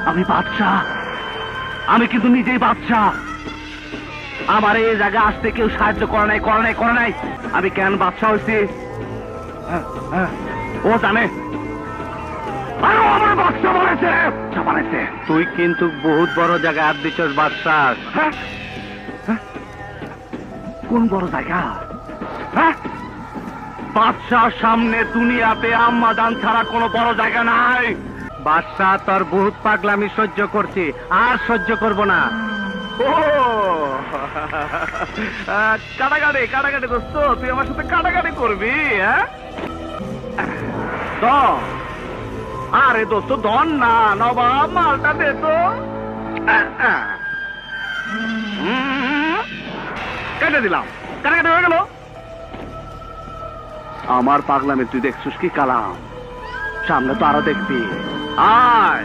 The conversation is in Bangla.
আমি বাদশাহ, আমি কিন্তু নিজেই বাদশাহ। আমার এই জায়গায় আসতে কেউ সাহায্য করে নাই। আমি কেন বাদশাহ হয়েছি ও জানে। আমার বাদশাহ বানাইছে। তুই কিন্তু বহুত বড় জায়গায় হাত দিচ্ছস বাদশাহ। কোন বড় জায়গা? বাদশাহ সামনে দুনিয়াতে আম্মাজান ছাড়া কোনো বড় জায়গা নাই। বাদশাহ তোর বহুত পাগলামি সহ্য করছি, আর সহ্য করব না। ও কাটাকাটি দোস্ত, তুই আমার সাথে কাটাকাটি করবি? আরে দোস্ত ধন না, নবাব মালটা দে তো। কেটে দিলাম, কাটাকাটি হয়ে গেল। আমার পাগলামি তুই দেখছিস কি কালাম? সামনে তো আরো দেখবি। আয়